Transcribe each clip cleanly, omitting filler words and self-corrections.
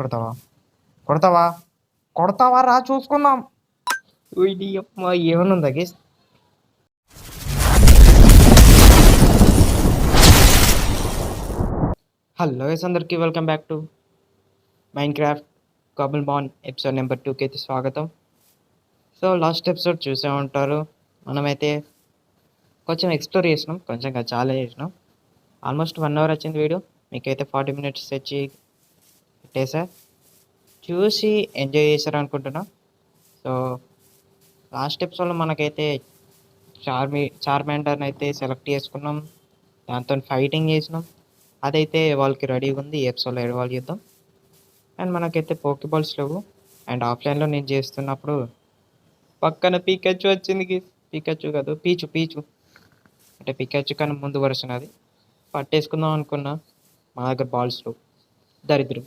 కొడతావా కొడతావా కొడతావా రా చూసుకుందాం. ఇది అమ్మా ఏమైనా ఉందా గేస్? హలో గైస్, అందరికీ welcome back to Minecraft Cobblemon episode number 2కి అయితే స్వాగతం. సో లాస్ట్ ఎపిసోడ్ చూసే ఉంటారు. మనమైతే కొంచెం ఎక్స్ప్లోర్ చేసినాం, కొంచెం కాదు చాలా చేసినాం. ఆల్మోస్ట్ 1 అవర్ వచ్చింది వీడియో, మీకైతే 40 minutes వచ్చి పెట్టేసా. చూసి ఎంజాయ్ చేశారు అనుకుంటున్నా. సో లాస్ట్ ఎపిసోడ్లో మనకైతే చార్మాండర్ని అయితే సెలెక్ట్ చేసుకున్నాం, దాంతో ఫైటింగ్ చేసినాం. అదైతే వాళ్ళకి రెడీగా ఉంది, ఈ ఎపిసోడ్లో ఎడవాల్ చేద్దాం. అండ్ మనకైతే పోకేబాల్స్ లేవు. అండ్ ఆఫ్లైన్లో నేను చేస్తున్నప్పుడు పక్కన పీకచ్చు వచ్చింది. పీకచ్చు కాదు, పీచు పీచు అంటే పికాచు కానీ ముందు వర్షన్. అది పట్టేసుకుందాం అనుకున్నా, మా దగ్గర బాల్స్ లేవు, దరిద్రం.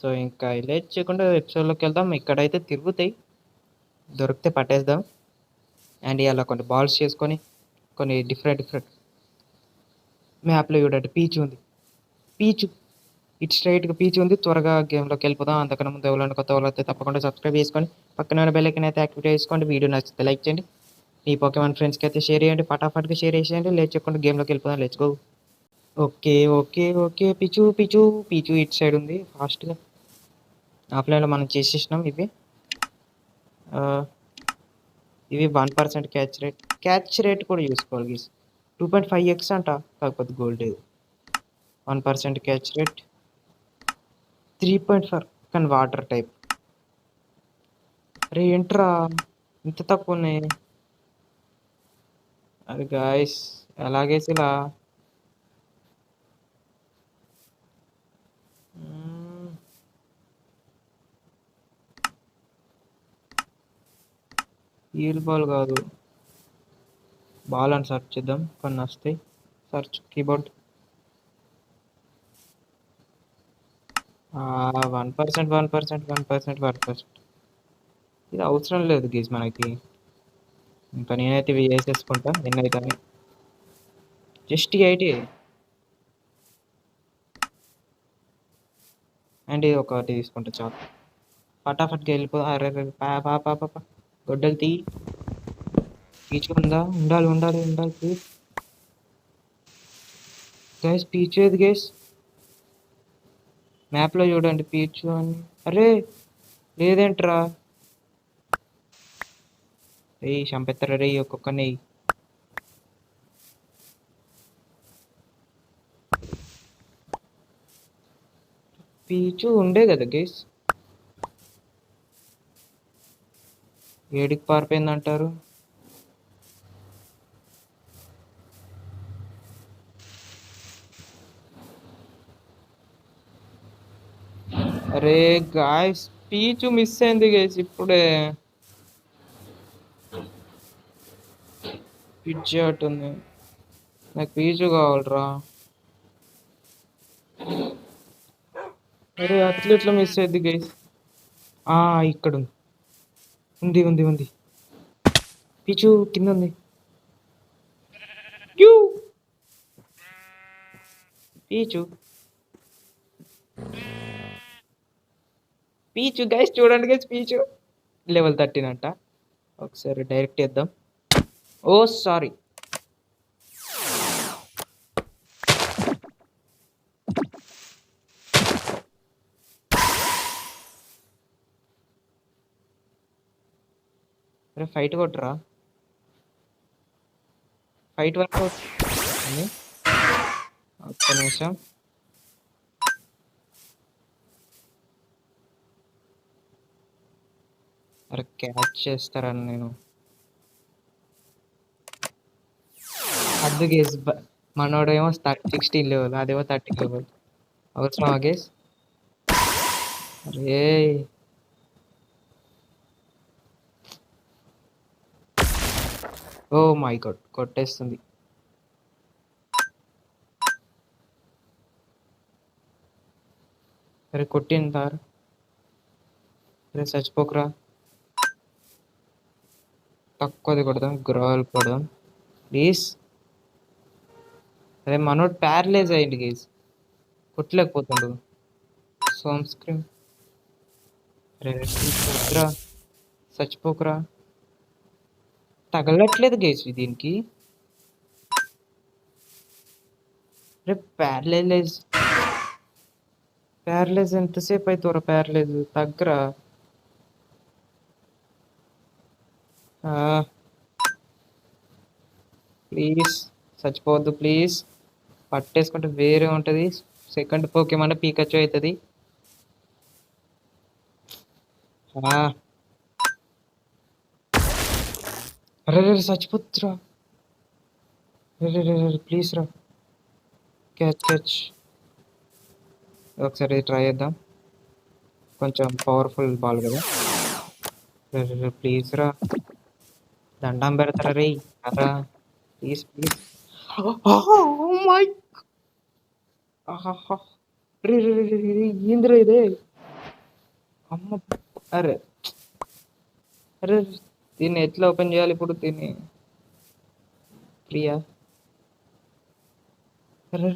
సో ఇంకా లేట్ చేయకుండా ఎపిసోడ్లోకి వెళ్దాం. ఇక్కడైతే తిరుగుతాయి, దొరికితే పట్టేద్దాం. అండ్ ఇలా కొన్ని బాల్స్ చేసుకొని కొన్ని డిఫరెంట్ మ్యాప్లో చూడండి పీచు ఉంది. పీచు ఇటు స్ట్రైట్గా పీచు ఉంది. త్వరగా గేమ్లోకి వెళ్ళిపోదాం. అంతకన్నా ముందు ఎవరైనా కొత్త వాళ్ళు అయితే తప్పకుండా సబ్స్క్రైబ్ చేసుకొని పక్కన బెల్ ఐకాన్ అయితే యాక్టివేట్ చేసుకోండి. వీడియో నచ్చితే లైక్ చేయండి, మీ పోకేమాన్ ఫ్రెండ్స్కి అయితే షేర్ చేయండి, ఫటాఫట్గా షేర్ చేసేయండి. లేట్ చేయకుండా గేమ్లోకి వెళ్ళిపోదాం. Let's go. Okay okay okay Pichu Pichu Pichu ఇటు సైడ్ ఉంది ఫాస్ట్గా. ఆఫ్లైన్లో మనం చేసేసినాం. ఇవి 1% క్యాచ్ రేట్ కూడా చూసుకోవాలి గీస్. 2.5x అంట, కాకపోతే గోల్డ్ ఇది. 1% క్యాచ్ రేట్, 3.4 కానీ వాటర్ టైప్. అరే ఏంట్రా ఇంత తక్కువ ఉన్నాయి? అది గాయస్ ఎలాగేసి ఇలా హీల్ బాల్ కాదు, బాల్ అని సెర్చ్ చేద్దాం, కొన్ని వస్తాయి. Search keyboard 1%. ఇది అవసరం లేదు గీజ్ మనకి. ఇంకా నేనైతే ఇవి వేసేసుకుంటా ఎన్నైతే. జస్ట్ 80. అండ్ ఇది ఒకటి తీసుకుంటా చాలు, ఫటాఫట్గా వెళ్ళిపో. అరే పాప గొడ్డలు తీ. పీచు ఉందా? ఉండాలి ప్లీజ్ గైస్. పీచు ఏది గైస్? మ్యాప్లో చూడండి పీచు అని. అరే లేదేంట్రా? రేయ్ చంపెత్తరా రేయ్ ఒక్కొక్కని. పీచు ఉండే కదా గైస్, ఏడికి పారిపోయిందంటారు? అరే గాయస్ పీచు మిస్ అయింది గైస్ ఇప్పుడే. పిచ్చి అట్టుంది, నాకు పీచు కావాలరా. అరే అట్లా మిస్ అయింది గైస్. ఇక్కడ ఉంది పీచు కింద ఉంది. పీచు గైస్ చూడండి గైస్, పీచు లెవెల్ 13 అంట. ఒకసారి డైరెక్ట్ చేద్దాం. ఓ సారీ. అరే ఫైట్ కొట్టరా, ఫైట్ వరకు ఒక్క నిమిషం. అరే క్యాచ్ చేస్తారని నేను అద్దు గేస్. మనోడేమో 16 లెవెల్, అదేమో 30 లెవెల్. అవసరమా గేస్? అరే ఓ మై గాడ్, కొట్టేస్తుంది. అరే కొట్టింది సార్. అరే చచ్చిపోకురా. తక్కువది కొడదాం, గ్రోల్ కొడదాం ప్లీజ్. అరే మనోడు ప్యారలైజ్ అయ్యింది గేస్, కొట్టలేకపోతుండు. So home screen. రా, చచ్చిపోకురా. తగలట్లేదు గేస్ దీనికి. రే ప్యారలైజ్ ప్యారలైజ్ ఎంతసేపు అవుతారా? ప్యారలైజ్ తగ్గరా. ప్లీజ్ చచ్చిపోవద్దు ప్లీజ్. పట్టేసుకుంటే వేరే ఉంటుంది. సెకండ్ పోకేమన్నా పీకచ్చు అవుతుంది. అరే రే చచ్చిపోతురా. రే రే రే ప్లీజ్ రా. Catch catch. ఒకసారి ట్రై చేద్దాం. కొంచెం పవర్ఫుల్ బాల్ కదా. రే రే రే ప్లీజ్ రా. దండం పెడతారా రే. అరా ప్లీజ్ ప్లీజ్. మై రే రే రే రే ఏందిరా ఇదే. అమ్మ. అరే అరే దీన్ని ఎట్లా ఓపెన్ చేయాలి ఇప్పుడు దీన్ని? ప్రియా అరే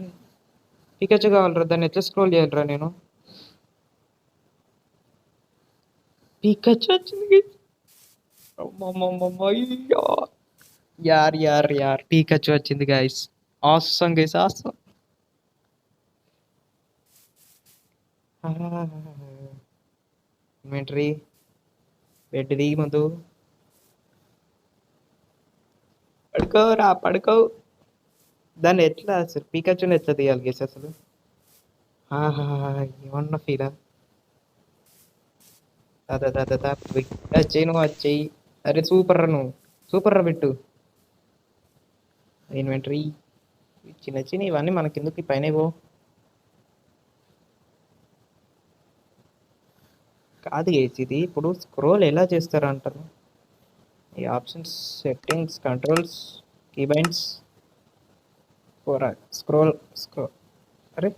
పికచ్చు కావాలరా. దాన్ని ఎట్లా స్క్రోల్ చేయాలరా నేను? పికచ్చు వచ్చింది. అయ్యో యార్ యార్ యార్ పికచ్చు వచ్చింది guys. Awesome guys awesome. Inventory bed దిగి ముందు. పడుకోరా పడుకో. దాన్ని ఎట్లా అసలు పికచ్చుని ఎట్లా తీయాలి గేస్ అసలు? ఏమన్నా ఫీలా? వచ్చేయి నువ్వు వచ్చేయి. అరే సూపర్ రా నువ్వు. సూపర్ రా బిట్టు. ఇన్వెంటరీ చిన్న చిన్న ఇవన్నీ మనకెందుకు పైన పో. కాదు గేస్ ఇది ఇప్పుడు స్క్రోల్ ఎలా చేస్తారు అంటారు? ఈ options settings controls keybinds scroll scroll. అరే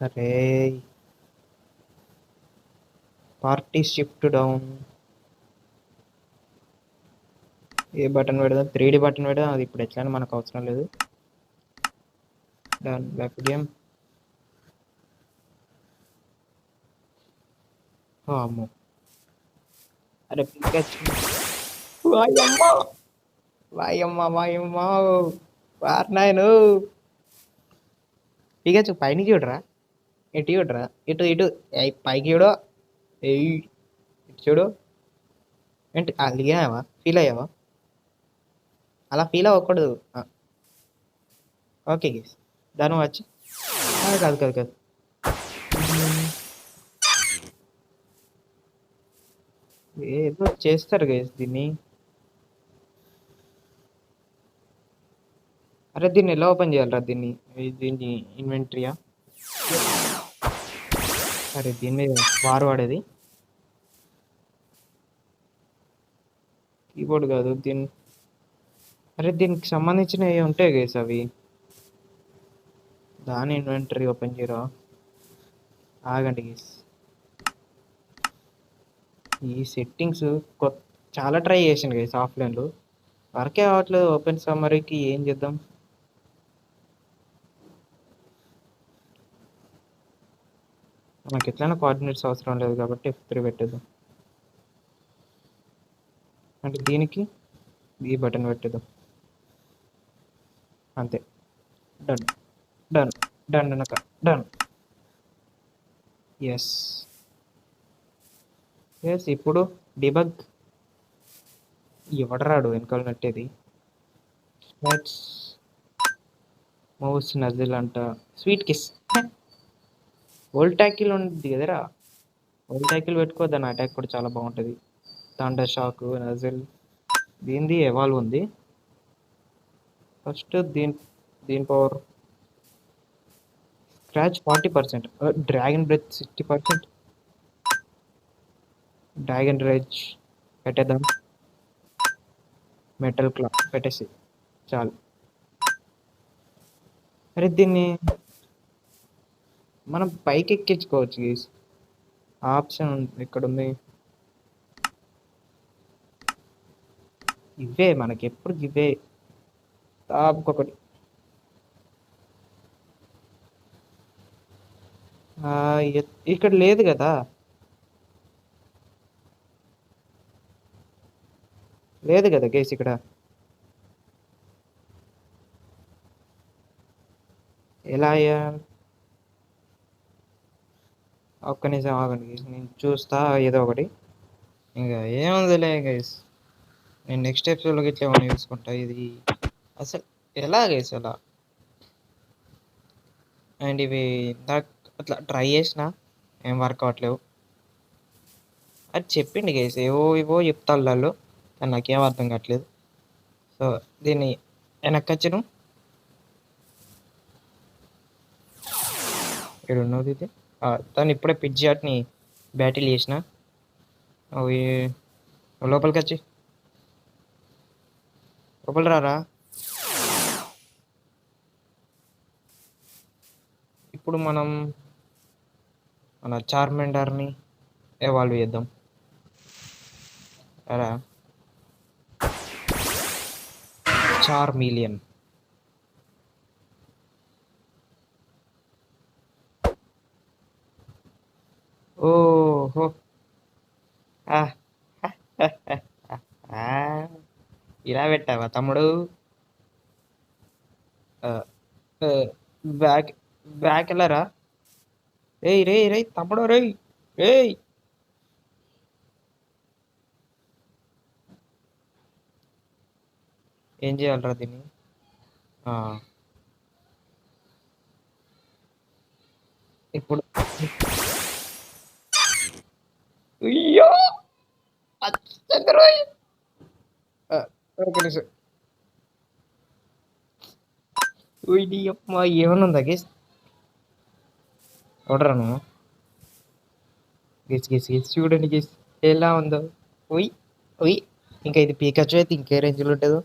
అరే పార్టీ షిఫ్ట్ డౌన్. ఏ బటన్ పెడదాం? 3D బటన్ పెడదాం. అది ఇప్పుడు ఎట్లా మనకు అవసరం లేదు. Done back game. అమ్మో. అరే పికచ్చు. వాయమ్మ వాయమ్మ వాయమ్మ వారినాయను. పికచ్చు పైన చూడరా. ఇటు చూడరా. ఇటు ఇటు పైకి చూడు. ఏయ్ ఇటు చూడు. ఏంటి అలిగావా? ఫీల్ అయ్యావా? అలా ఫీల్ అవ్వకూడదు. ఓకే గేస్ దాని వచ్చి కాదు కాదు కాదు. ఏదో చేస్తారు గేస్ దీన్ని. అరే దీన్ని ఎలా ఓపెన్ చేయాలరా దీన్ని? దీన్ని ఇన్వెంటరీయా? అరే దీని మీద వారు వాడేది కీబోర్డ్ కాదు దీన్ని. అరే దీనికి సంబంధించినవి ఉంటాయి గేస్ అవి. దాని ఇన్వెంటరీ ఓపెన్ చేయరా. ఆగండి గేస్. ఈ సెట్టింగ్స్ చాలా ట్రై చేసాను గేస్ ఆఫ్లైన్లో. వర్కే అవ్వట్లేదు. ఓపెన్ సమ్మరీకి ఏం చేద్దాం? మనకి ఎట్లయినా కోఆర్డినేట్స్ అవసరం లేదు కాబట్టి F3 పెట్టేద్దాం. అంటే దీనికి ఈ బటన్ పెట్టేద్దాం అంతే. డన్ డన్ డన్ అనక డన్. Yes yes. ఇప్పుడు డిబగ్. ఎవడరాడు వెనకాల నట్టేది? లెట్స్ మౌస్ నజిల్ అంట. Sweet kiss. ఓల్డ్ ట్యాకిల్ ఉంది కదరా. ఓల్డ్ ట్యాకిల్ పెట్టుకో. దాని అటాక్ కూడా చాలా బాగుంటుంది. Thunder shock nuzzle. దీనిది ఎవాల్వ్ ఉంది. ఫస్ట్ దీని power scratch 40%. Dragon breath 60%. Dragon rage పెట్టేద్దాం. మెటల్ క్లా పెట్టేసి చాలు. అరే దీన్ని మనం పైకి ఎక్కించుకోవచ్చు గీస్. ఆప్షన్ ఇక్కడ ఉంది. ఇవే మనకి ఎప్పుడు ఇవే టాప్కి ఒకటి. ఆ, ఇక్కడ లేదు కదా. లేదు కదా గేస్ ఇక్కడ. ఎలా అయ్యా? ఒక్క నిమిషం ఆగండి గైస్, నేను చూస్తా ఏదో ఒకటి. ఇంకా ఏముందిలే గైస్, నేను నెక్స్ట్ ఎపిసోడ్లోకి ఇట్లా ఏమైనా చూసుకుంటా. ఇది అసలు ఎలా గైస్ అలా. అండ్ ఇవి ఇందాక అట్లా ట్రై చేసిన, ఏం వర్క్ అవ్వట్లేవు. అది చెప్పిండి గైస్, ఏవో ఇవో చెప్తారు వాళ్ళు, కానీ నాకేం అర్థం కావట్లేదు. సో దీన్ని వెనక్కచ్చును ఏడున్నది ఇది. తను ఇప్పుడే పిజ్జాట్ని బ్యాటిల్ చేసిన. అవి లోపలికి వచ్చి లోపల రారా. ఇప్పుడు మనం మన చార్మెండర్ని ఎవాల్వ్ చేద్దాం. రా చార్మిలియన్. ఓహో. ఆ, ఆ, ఇలా పెట్టావా తమ్ముడు? ఆ, ఆ, బ్యాక్ బ్యాక్ వెళ్ళరా. రేయ్ రేయ్ రేయ్ తమ్ముడు రేయ్. రేయ్ ఏం చేయాలరా దీన్ని? ఆ, ఇప్పుడు అయ్యో అచ్చంద్రోయ్. ఒక నిమిషం. ఉయ్యి అమ్మ, ఏమన్నా ఉందా గేస్? చూడరా నువ్వు. గెస్ గెస్ గెస్ చూడండి గెస్ ఎలా ఉందో. ఉయ్ ఉయ్. ఇంకా ఇది పీకచ్చు అయితే ఇంకే రేంజ్లో ఉంటుందో.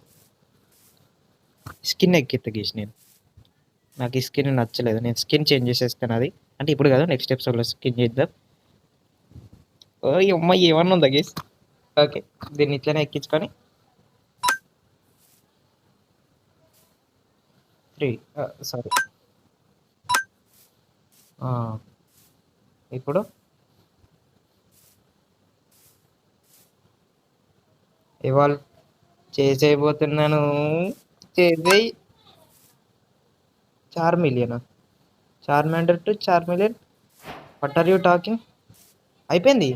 స్కిన్ ఎక్కిత్త గేస్ నేను. నాకు ఈ స్కిన్ నచ్చలేదు, నేను స్కిన్ చేంజ్ చేసేస్తాను అది. అంటే ఇప్పుడు కాదు, నెక్స్ట్ ఎపిసోడ్లో స్కిన్ చేద్దాం. ఓ అమ్మ, ఏమన్నా ఉందా గేస్? ఓకే, దీన్ని ఇట్లనే ఎక్కించుకొని 3 సారీ. ఇప్పుడు ఇవాల్వ్ చేసేయబోతున్నాను. చేసేయి. చార్మిలియనా? Charmander to Charmeleon, what are you talking? అయిపోయింది.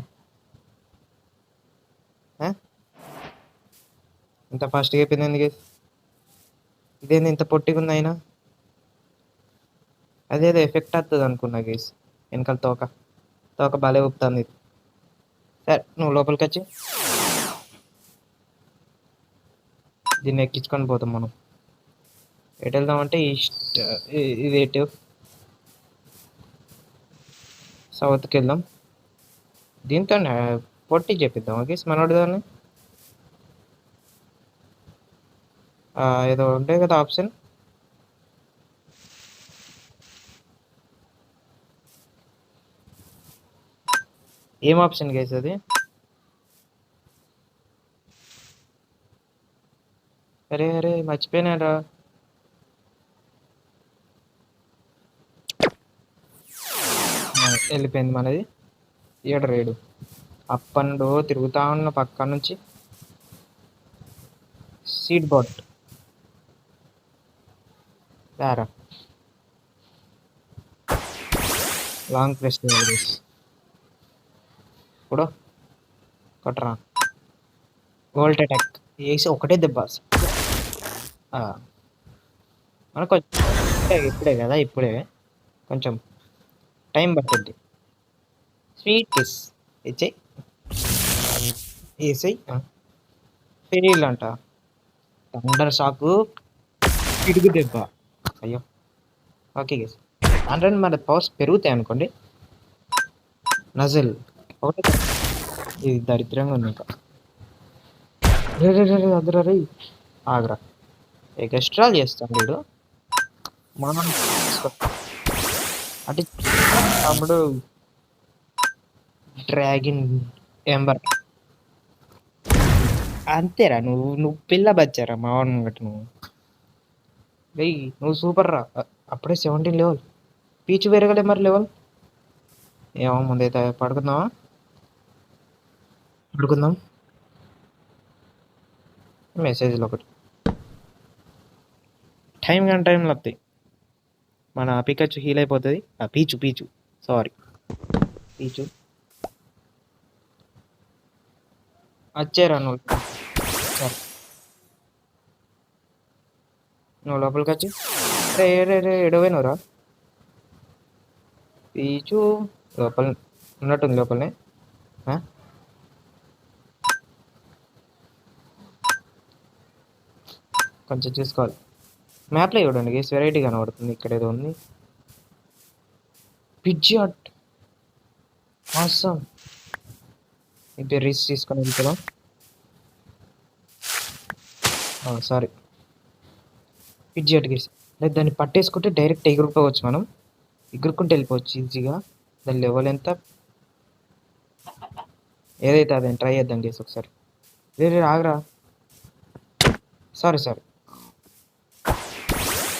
ఇంత ఫాస్ట్గా అయిపోయింది ఎందుకు? ఇదేంది ఇంత పొట్టిగా ఉంది అయినా? అదేదో ఎఫెక్ట్ వస్తుంది అనుకున్నా గేస్. వెనకాల తోక తోక బాగా ఊపుతుంది. సరే నువ్వు లోపలికి వచ్చి దీన్ని ఎక్కించుకొని పోతాం మనం. ఎటు వెళ్దామంటే ఈస్ట్, ఇది ఎటు సౌత్కి వెళ్దాం. దీంతో పొట్టి చెప్పిద్దాం ఓకే మనోడి దాన్ని. ఏదో ఉంటాయి కదా ఆప్షన్. ఏం ఆప్షన్ గైస్ అది? అరే అరే మర్చిపోయినారా. వెళ్ళిపోయింది మనది. ఏడు రేడు అప్పండు తిరుగుతా ఉన్న పక్క నుంచి. సీడ్ బాట్ రారా. లాంగ్ ప్రెస్ ఇప్పుడు కొట్టరా. వోల్ట్ అటాక్ వేసి ఒకటే దెబ్బ. మనకు కొంచెం ఇప్పుడే కదా, ఇప్పుడే కొంచెం టైం పట్టుద్ది. స్వీట్ కిస్ ఇచ్చేయి. వేసేయి. ఫెయిల్ అంట. థండర్ షాకు, పిడుగు దెబ్బ. అయ్యో. ఓకే గేస్, అంటే మన పవర్స్ పెరుగుతాయి అనుకోండి. నజల్ ఒకటి. ఇది దరిద్రంగా ఉంది ఇంకా. రే రే రే అదరా రే. ఆగ్రా. ఎక్స్ట్రాల్ చేస్తాం వీడు. మనం అంటే తమ్ముడు డ్రాగన్ ఎంబర్. అంతేరా, నువ్వు పిల్ల బచ్చారా మా వాడిని గట్టి నువ్వు. వెయ్యి నువ్వు సూపర్ రా. అప్పుడే 17 లెవెల్. పీచు పెరగలే మరి లెవెల్. ఏమో ముందైతే పడుకుందామా? పడుకుందాం. మెసేజ్‌లు ఒకటి. టైంలో వస్తాయి. మన పికచ్చు హీల్ అయిపోతుంది. పీచు సారీ పీచు వచ్చారా నువ్వు? సరే నువ్వు లోపలికి వచ్చి రే రే రే ఎడవైనవరా? పీచు లోపల ఉన్నట్టుంది లోపలనే. ఆ? కొంచెం చూసుకోవాలి. మ్యాప్లో చూడండి గేస్ వెరైటీ కనబడుతుంది. ఇక్కడ ఏదో ఉంది. పిజ్జాట్ ఆసమ్. ఇప్పుడు రిస్క్ తీసుకొని వెళ్తున్నాం. Sorry Pidgeot guys. లేదు దాన్ని పట్టేసుకుంటే డైరెక్ట్ ఎగురుకోవచ్చు. మనం ఎగురుకుంటూ వెళ్ళిపోవచ్చు ఈజీగా. దాని లెవెల్ ఎంత ఏదైతే అదని ట్రై చేద్దాం గేస్ ఒకసారి. రే ఆగరా. సారీ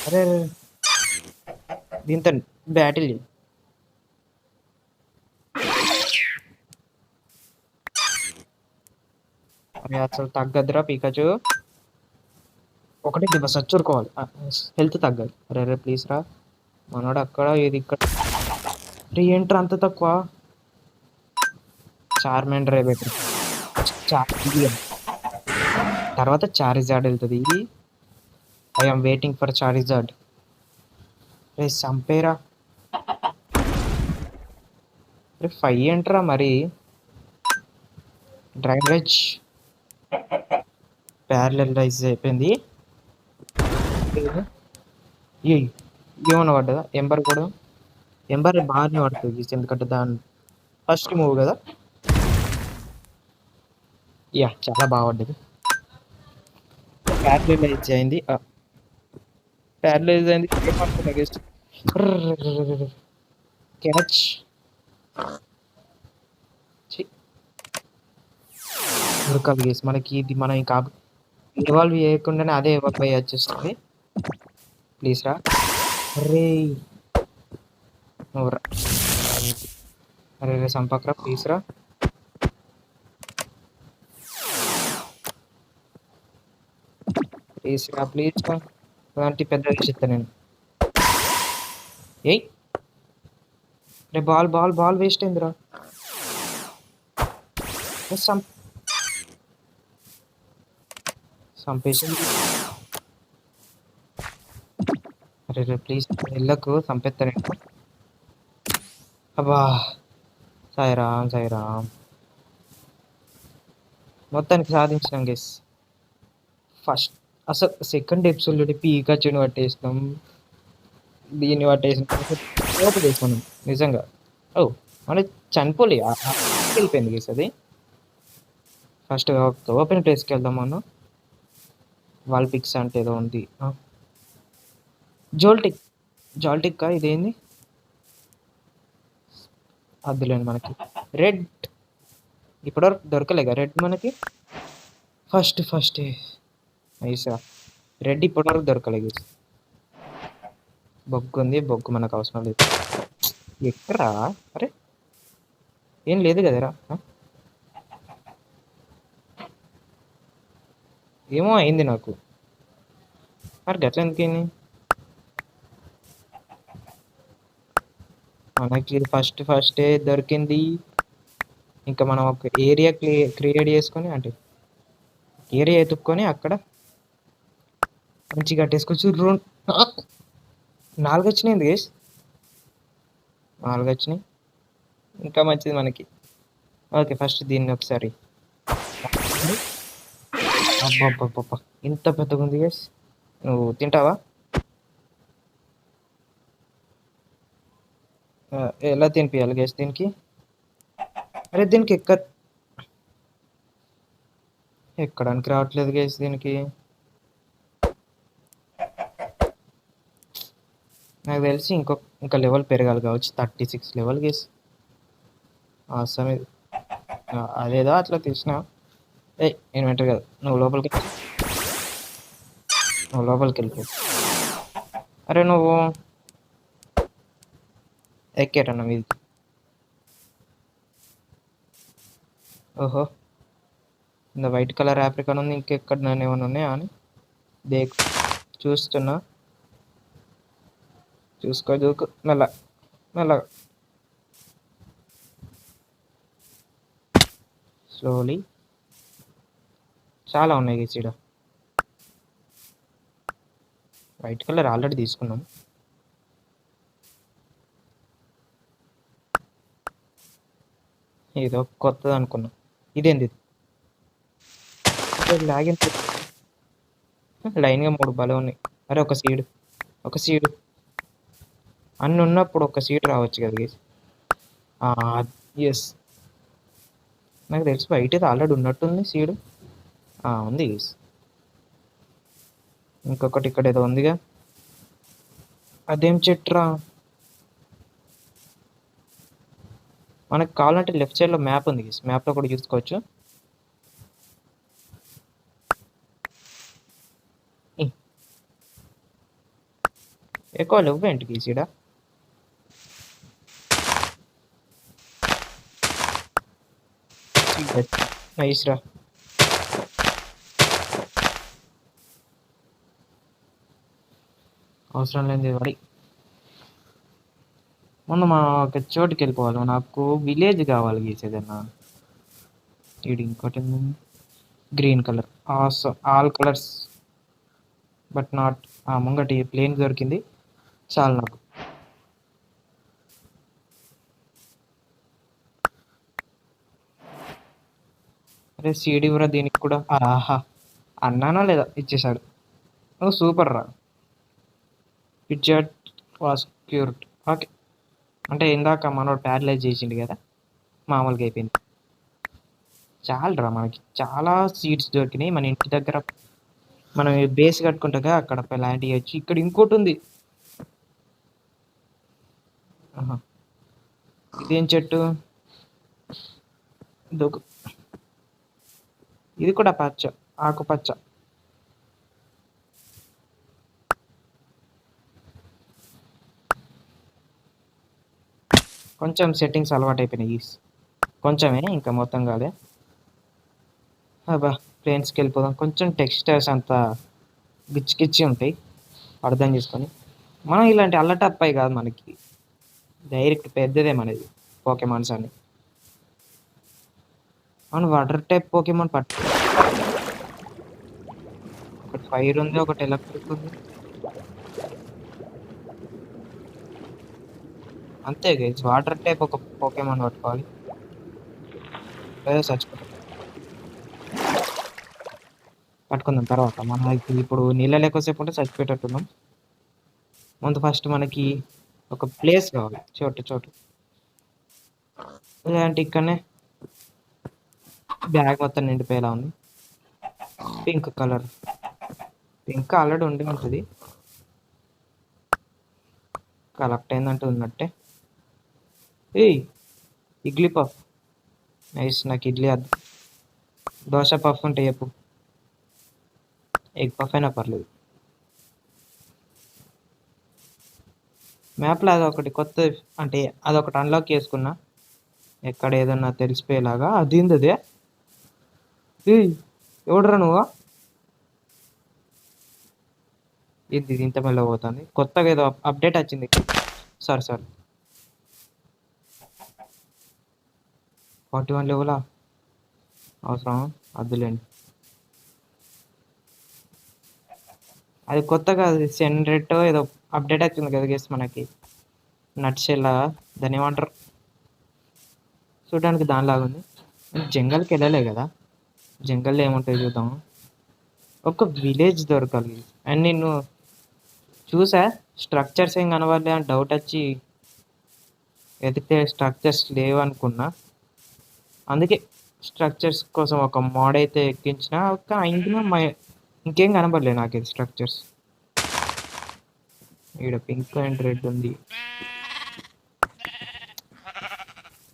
అరే దీంతో బ్యాటిల్ అరే అసలు తగ్గదురా పీకచ్చు. ఒకటే దివస్ వచ్చుకోవాలి. హెల్త్ తగ్గాలి. అరే ప్లీజ్ రా. మనోడు అక్కడ ఇది ఇక్కడ. ఏంట్రా అంత తక్కువ? Charmander better. తర్వాత చారిజార్డ్ వెళ్తుంది. I'm waiting for Charizard. రే సంపేరా. రే 5 ఏంట్రా మరి? డ్రైవేజ్ ప్యారలైజ్ అయిపోయింది. ఏమన్నా పడ్డదా? ఎంబర్ కూడా ఎంబర్ బాగానే పడుతుంది. ఎందుకంటే దాని ఫస్ట్ మూవ్ కదా. చాలా బాగా పడ్డది. ప్యారలైజ్ అయింది. క్యాచ్ ఉరకాలి గేస్. మనకి ఇది మనం ఇంకా ఇన్వాల్వ్ చేయకుండానే అదే బై వచ్చేస్తుంది. ప్లీజ్ రా. అరే అరే సంపక్రా ప్లీజ్ రా. ప్లీజ్ రా అలాంటి పెద్ద చెప్తా నేను. ఏయ్ రే బాల్ వేస్ట్ అయిందిరా. సంపేసింది. అరే ప్లీజ్ ఇళ్ళకు సంపేస్తా నేను. అబ్బా సాయిరామ్ మొత్తానికి సాధించినాం గెస్. ఫస్ట్ అసలు సెకండ్ ఎపిసోడ్ పీకచ్చుని పట్టేసినాం. దీన్ని పట్టేసినాం నిజంగా. మన చనిపోలే వెళ్ళిపోయింది గేస్. అది ఫస్ట్ ఓపెన్ ప్లేస్కి వెళ్దాం. మనం వాల్ పిక్స్ అంటే ఏదో ఉంది. జాల్టిక్ ఇదేంది? అద్దులేండి మనకి రెడ్ ఇప్పటివరకు దొరకలేగా రెడ్ మనకి. ఫస్ట్ ఐసా రెడ్ ఇప్పటివరకు దొరకలేదు. బొగ్గు ఉంది. బొగ్గు మనకు అవసరం లేదు. ఎక్కడా? అరే ఏం లేదు కదరా. ఏమో అయింది నాకు. మరి గట్ల ఎందుకైంది? మనకి ఫస్టే దొరికింది. ఇంకా మనం ఒక ఏరియా క్రియేట్ చేసుకొని అంటే ఏరియా ఎత్తుక్కొని అక్కడ మంచిగా కట్టేసుకోవచ్చు. 4 వచ్చినాయి గేస్. 4 వచ్చినాయి ఇంకా మంచిది మనకి. ఓకే ఫస్ట్ దీన్ని ఒకసారి. అబ్బా ఇంత పెద్దగా ఉంది గేస్. నువ్వు తింటావా? ఎలా తినిపించాలి గేస్ దీనికి? అరే దీనికి ఎక్కడానికి రావట్లేదు గేస్ దీనికి. నాకు తెలిసి ఇంకా లెవెల్ పెరగాలి కావచ్చు. 36 లెవెల్ గేస్. అవసరం ఇది. అదేదో అట్లా తీసిన. ఇన్వెంటర్ కదా. నువ్వు లోపలికి వెళ్ళిపో. అరే నువ్వు ఎక్కేటన్నా మీది. ఓహో! ఇంద వైట్ కలర్ ఆప్రికాన్ ఉంది. ఇంకెక్కడైనా ఏమైనా ఉన్నాయా అని దేక్ చూస్తున్నా. చూసుకో దూకు మెల్లగా స్లోలీ. చాలా ఉన్నాయి గైస్ ఈడ. వైట్ కలర్ ఆల్రెడీ తీసుకున్నాం. ఏదో కొత్తది అనుకున్నాం. ఇదేంది లాగిన్ లైన్గా 3 బలం ఉన్నాయి. అరే ఒక సీడు అన్ని ఉన్నప్పుడు ఒక సీడ్ రావచ్చు కదా గైస్. ఎస్, నాకు తెలిసి వైట్ ఇది ఆల్రెడీ ఉన్నట్టుంది సీడ్. ఉంది గైస్. ఇంకొకటి ఇక్కడ ఏదో ఉందిగా, అదేం చెట్రా. మనకు కావాలంటే లెఫ్ట్ సైడ్లో మ్యాప్ ఉంది గైస్, మ్యాప్లో కూడా చూసుకోవచ్చు. ఎక్కువ లేవు ఏంటి గైస్ ఈడ. నైస్ రా. అవసరం లేని వాడి మొన్న మా ఒక చోటుకి వెళ్ళిపోవాలి. నాకు విలేజ్ కావాలి గీస్ ఏదన్నా. ఇది ఇంకోటి green colour, all colours but not. ముంగటి ప్లేన్ దొరికింది చాలు నాకు. అరే సీడీ కూడా దీనికి కూడా. ఆహా, అన్నానా లేదా ఇచ్చేసాడు. నువ్వు సూపర్ రా. Picture was cured. ఓకే, అంటే ఇందాక మనోడు ప్యారలైజ్ చేసిండు కదా, మామూలుగా అయిపోయింది. చాలరా, మనకి చాలా సీట్స్ దొరికినాయి. మన ఇంటి దగ్గర మనం బేస్ కట్టుకుంటాగా అక్కడ ల్యాండ్ చేయొచ్చు. ఇక్కడ ఇంకోటి ఉంది. ఇదేం చెట్టు, ఇది కూడా పచ్చ, ఆకుపచ్చ. కొంచెం సెట్టింగ్స్ అలవాటు అయిపోయినాయి, కొంచెమే, ఇంకా మొత్తం కాదే. అబ్బా, ప్లేన్స్కి వెళ్ళిపోదాం. కొంచెం టెక్స్చర్స్ అంతా గిచ్చి ఉంటాయి, అర్థం చేసుకొని. మనం ఇలాంటి అల్లటప్పాయి కాదు మనకి, డైరెక్ట్ పెద్దదే మనది పోకెమాన్స్ అని. మనం వాటర్ టైప్ పోకెమాన్ పట్టు. ఒకటి ఫైర్ ఉంది, ఒకటి ఎలక్ట్రిక్ ఉంది, అంతే గైస్. వాటర్ టైప్ ఒక పోకెమాన్ పట్టుకోవాలి, చచ్చిపోతాం. పట్టుకుందాం తర్వాత. మనకి ఇప్పుడు నీళ్ళ లేకోసేపు ఉంటే చచ్చిపోయేటట్టున్నాం. ముందు ఫస్ట్ మనకి ఒక ప్లేస్ కావాలి, చోటు. ఇలాంటి ఇక్కడనే బ్యాగ్ మొత్తం నిండిపోయేలా ఉంది. పింక్ కలర్, పింక్ ఆల్రెడీ ఉండి ఉంటుంది, కలెక్ట్ అయిందంటే ఉన్నట్టే. Idli puff, nice. నాకు ఇడ్లీ వద్దు, దోశ పఫ్ ఉంటే చెప్పు. ఎగ్ పఫ్ అయినా పర్లేదు. మ్యాప్లో అదొకటి కొత్త, అంటే అదొకటి అన్లాక్ చేసుకున్నా, ఎక్కడ ఏదన్నా తెలిసిపోయేలాగా. అది అదే ఎవడరా నువ్వు? ఇది ఇంత మెల్ల పోతుంది. కొత్తగా ఏదో అప్డేట్ వచ్చింది. సారీ 41 లెవెలా, అవసరం అద్దులేండి. అది కొత్తగా సెండ్రెట్ ఏదో అప్డేట్ వచ్చింది కదా గేస్ మనకి, నట్స్ లాగా దాన్ని ఏమంటారు, చూడడానికి దానిలాగా ఉంది. జంగల్కి వెళ్ళలే కదా, జంగల్లో ఏముంటాయి చూద్దాం. ఒక విలేజ్ దొరకాలి. అండ్ నేను చూసా స్ట్రక్చర్స్ ఏం కనవాలి అని డౌట్ వచ్చి వెతికితే స్ట్రక్చర్స్ లేవు అనుకున్నా. అందుకే స్ట్రక్చర్స్ కోసం ఒక మోడ్ అయితే ఎక్కించిన. ఇందులో ఇంకేం కనపడలేదు నాకు ఇది స్ట్రక్చర్స్. ఇక్కడ పింక్ అండ్ రెడ్ ఉంది,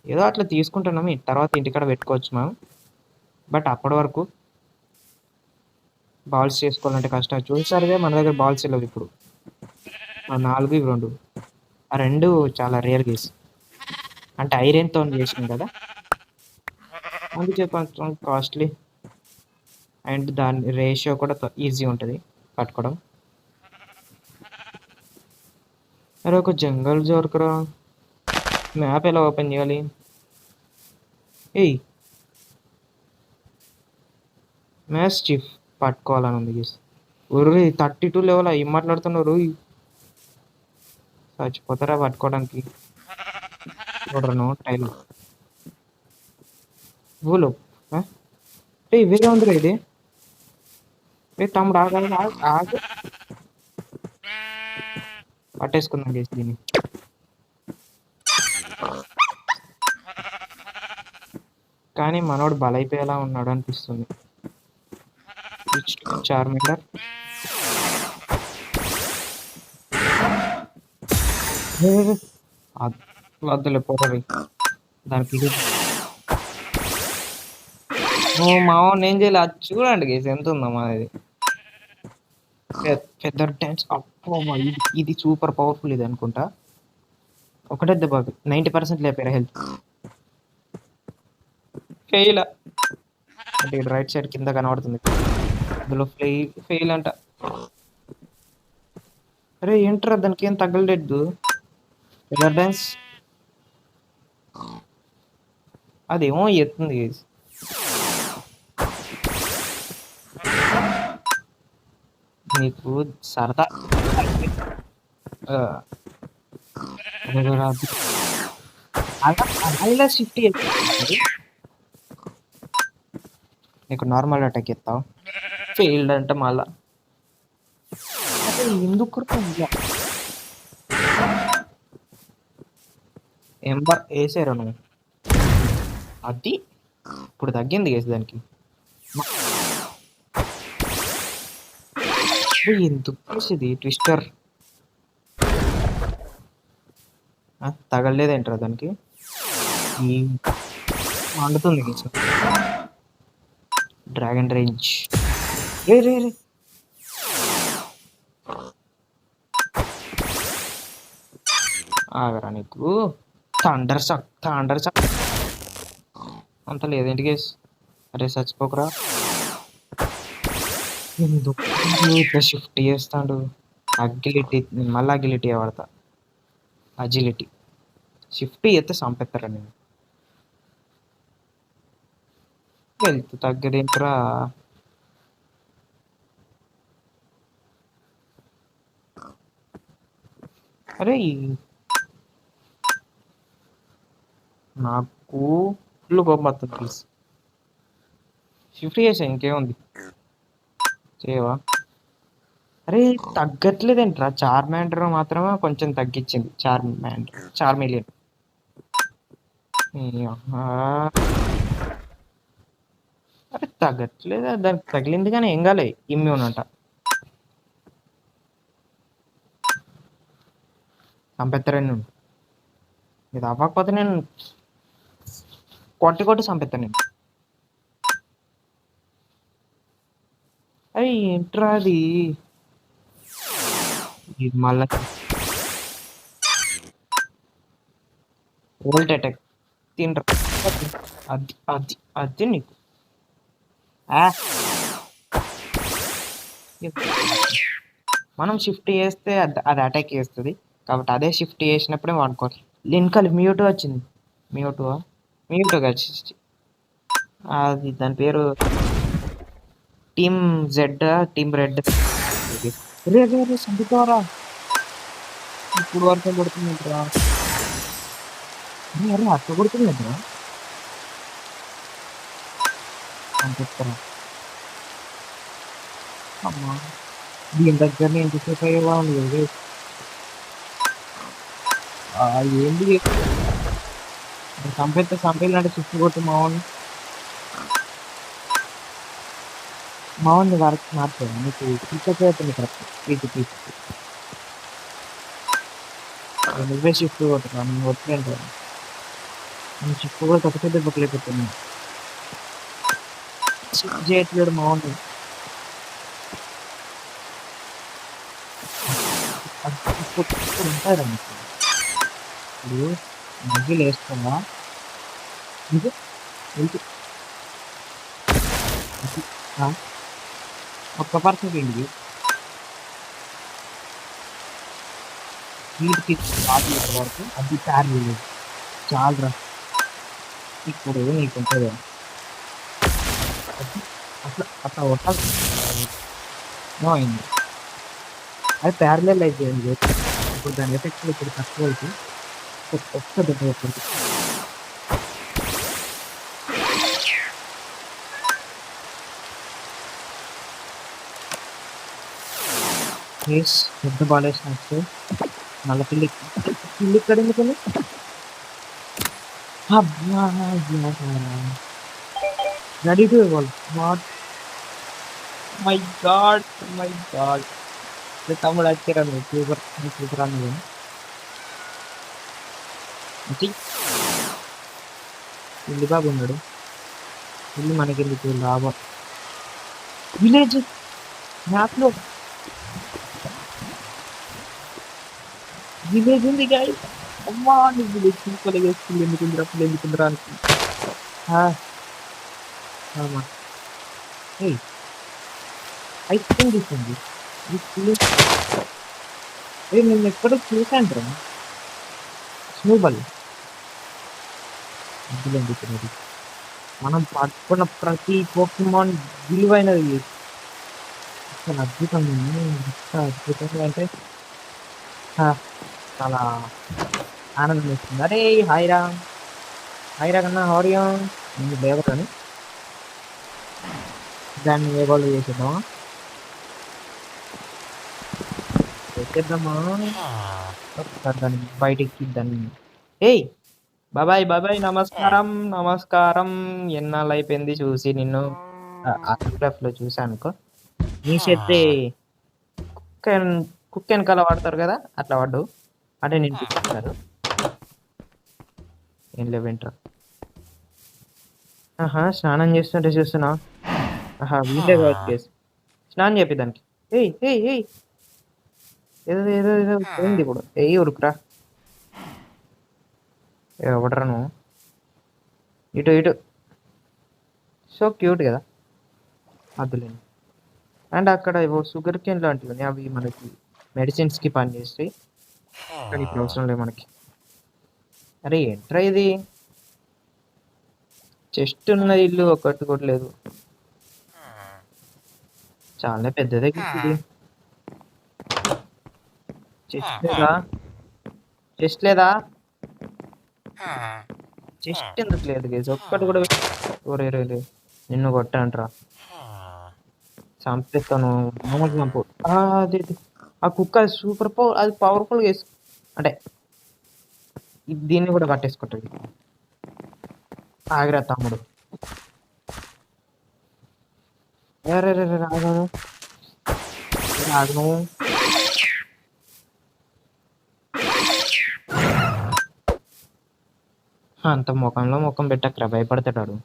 ఏదో అట్లా తీసుకుంటున్నాము. తర్వాత ఇంటికాడ పెట్టుకోవచ్చు మనం. బట్ అప్పటి వరకు బాల్స్ చేసుకోవాలంటే కష్టం. చూసారుగా మన దగ్గర బాల్స్ లేవు ఇప్పుడు. 4 ఇవి 2, ఆ 2 చాలా రేర్ గేస్. అంటే ఐరన్తో చేసినాం కదా. అందుకే కొంచెం కాస్ట్లీ అండ్ దాని రేషియో కూడా ఈజీ ఉంటుంది పట్టుకోవడం. అరే ఒక జంగల్ జోరుకురా. మ్యాప్ ఎలా ఓపెన్ చేయాలి? ఏయ్ మ్యాథ్స్ చీఫ్ పట్టుకోవాలని ఉంది గీస్. ఒర్రి 32 లెవెల్ ఏం మాట్లాడుతున్నారు? చచ్చిపోతారా పట్టుకోవడానికి. చూడరను టైల్ బూలు. ఏ వేరే ఉందిరా ఇది. ఏ తమ్ముడు ఆగు. పట్టేసుకుందాం గీస్ దీన్ని. కానీ మనోడు బలైపోయేలా ఉన్నాడు అనిపిస్తుంది. చార్మినార్ వద్దులే పోతుంది దానికి. మామూలు ఏం చేయాలి అది చూడండి గేస్ ఎంత ఉందా మాది. పెద్ద డ్యాన్స్ అప్పో ఇది సూపర్ పవర్ఫుల్ ఇది అనుకుంటా. ఒకటే దెబ్బ 90% లేపారా హెల్త్. ఫెయిల్ అంటే రైట్ సైడ్ కింద కనబడుతుంది. అందులో ఫెయిల్ అంట. అరే ఏంట్రా దానికి ఏం తగ్గలేదు. ఫెదర్ డ్యాన్స్ అదేమో ఎత్తుంది. నీకు సరదా అలా షిఫ్ట్ నీకు నార్మల్ అటాక్ ఎత్తావు ఫెయిల్డ్ అంటే మళ్ళా ఎందుకు ఎంబర్ వేసారు నువ్వు. అది ఇప్పుడు తగ్గింది వేసి దానికి. ఎందుకు వేసేది ట్విస్టర్ తగలలేదేంటారా దానికి. మండుతుంది డ్రాగన్ రేంజ్. రే రే రే ఆగరా నీకు థండర్ సక్ అంత లేదేంటి గేస్. అరే చచ్చిపోకరా. ఎందుకు షిఫ్ట్ చేస్తాడు. అగిలిటీ మళ్ళీ అగిలిటీ వాడతా. అజిలిటీ షిఫ్ట్ చేస్తే చంపేస్తారా నేను. వెళ్తూ తగ్గదేంట్రా. అరే నాకు ఫుల్ కోపం వస్తుంది ప్లీజ్. షిఫ్ట్ చేసా ఇంకేముంది చేయవా. అరే తగ్గట్లేదేంట్రా. చార్మాండర్ మాత్రమే కొంచెం తగ్గించింది. చార్మిలియన్ అరే తగ్గట్లేదా. దానికి తగిలింది కానీ ఏం కాలే. ఇమ్యూన్ అంట. చంపెత్తారని నేను ఇది అవ్వకపోతే నేను కొట్టి చంపెత్తాను నేను. అయ్యి ఏంట్రా అది మళ్ళా ఓల్ట్ అటాక్ తినరా. అది అది అది నీకు మనం షిఫ్ట్ చేస్తే అది అటాక్ చేస్తుంది కాబట్టి అదే షిఫ్ట్ చేసినప్పుడే వాడుకోవాలి. వెనకాల మ్యూటో వచ్చింది. మ్యూటో వచ్చి అది దాని పేరు టీమ్ జెడ్ టీమ్ రెడ్. రే రే రే సంపుతారా. ఇప్పుడు వరకు కొడుతుందిరా. అరే అట్లా కొడుతుందిరా. పంపిస్తారా అమ్మా. దీని దగ్గర ఎంతసేపు అయ్యేలా ఉంది. ఏంటి చంపేయాలంటే చుట్టూ కొట్టు మావాడిని వరకు మార్చాను. నీకు తీసుకొచ్చేస్తుంది కరెక్ట్. తీసి నువ్వే షిఫ్ట్ కొట్టున్నా. నేను వచ్చేంటాను. నేను షిఫ్ట్ కూడా ఒకటే దెబ్బకి లేకపోతున్నాను. షిఫ్ట్ చేయట్లేడు మావాడిని. ఉంటారా మీకు ఇప్పుడు మగ్గిలు వేస్తుందా. ఇది ఆ! ఒక్క పర్సన్‌కి ఏంటిది? వీటికి రాదు ఇప్పటి వరకు. అది ప్యారలల్ చాలురా. ఇప్పుడు నీకుంటది. అది అట్లా అట్లా కొట్టాలి. అయింది. అది ప్యారలల్ అయిపోయింది. ఇప్పుడు దాని ఎఫెక్ట్ ఇప్పుడు తక్కువైతే ఒక్క దెబ్బ కొట్టింది. యెస్. పెద్ద బాలేసినట్టు మళ్ళా పిల్లి ఇక్కడ ఎందుకుంది? అబ్బా! Ready to evolve. What my god! My god! మీ తమ్ముడు అచ్చిరా నువ్వు సూపర్. నువ్వు సూపర్ అన్నది. ఛీ! పిల్లి బాబు ఉన్నాడు. పిల్లి మనకెందుకు లాభం. విలేజ్ మ్యాప్‌లో విలేజ్ ఉంది గైస్. అమ్మా! నీ విలేజ్ చూసుకోలేదు. పిల్లి ఎందుకుందిరా అనుకున్నా. ఆ! ఆమా! ఏయ్! ఐస్ క్రీమ్ తీసుకోండి. ఈ పిల్లి ఏయ్! నేనెక్కడో చూసానురా. స్నోబాల్. వద్దులేండి తినేది. మనం పట్టుకున్న ప్రతి పోకీమాన్ విలువైనది. అసలు అద్భుతంగా ఉంది. ఎంత అద్భుతంగా అంటే ఆ! చాలా ఆనందమేస్తుంది. అరేయ్! హాయ్ రా! హాయ్ రా కన్నా హౌ ఆర్ యూ? నేను లేవగానే దాన్ని ఎవాల్వ్ చేసేద్దామా? చేసేద్దామా? ఒకసారి దాన్ని బయటికి దాన్ని ఏయ్! బాబాయ్ బాబాయ్ నమస్కారం. నమస్కారం. ఎన్నాళ్ళైపోయింది చూసి నిన్ను. ఆటోగ్రాఫ్‌లో చూసానుకో. నీ షర్టే కుక్కన్ కుక్క ఎనకాల వాడతారు గదా! అట్లా పడ్డావు. అంటే నేను కుక్క కాదు. ఏం లేవేంట్రా? ఆహా! స్నానం చేస్తుంటే చూస్తున్నావా? ఆహా! వీళ్ళే కావచ్చు గైస్. స్నానం చేపి దానికి. ఏయ్! ఏయ్! ఏయ్! ఏదో పోయిందిప్పుడు. ఏయ్ ఉరుకురా. ఎవడురా నువ్వు? ఇటు. సో క్యూట్ గదా! అద్దులేండి. అండ్ అక్కడ ఏవో షుగర్ కేన్ లాంటివున్నాయి. అవి మనకి మెడిసిన్స్‌కి పనిచేస్తాయి. కానీ ఇప్పుడు అవసరం లేదు మనకి. అరే ఏంట్రా ఇది? చెస్ట్ ఉన్న ఇల్లు ఒక్కటి కూడా లేదు. చాలా పెద్దదే ఇది. చెస్ట్ లేదా? చెస్ట్ లేదా? చెస్ట్ ఎందుకు లేదు గైస్? ఒక్కటి కూడా ఒరేయ్! నిన్ను కొట్టానురా. చంపేస్తాను. మామూలుగా చంపు. అది. ఆ కుక్క సూపర్ అది పవర్‌ఫుల్‌గా అంటే దీన్ని కూడా పట్టేసుకుంటది. ఆగిరా తమ్ముడు. అరెరెరె! ఆగు. ఆగు నువ్వు. అంత మొఖంలో మొఖం పెట్టకురా భయపడతాడాడు.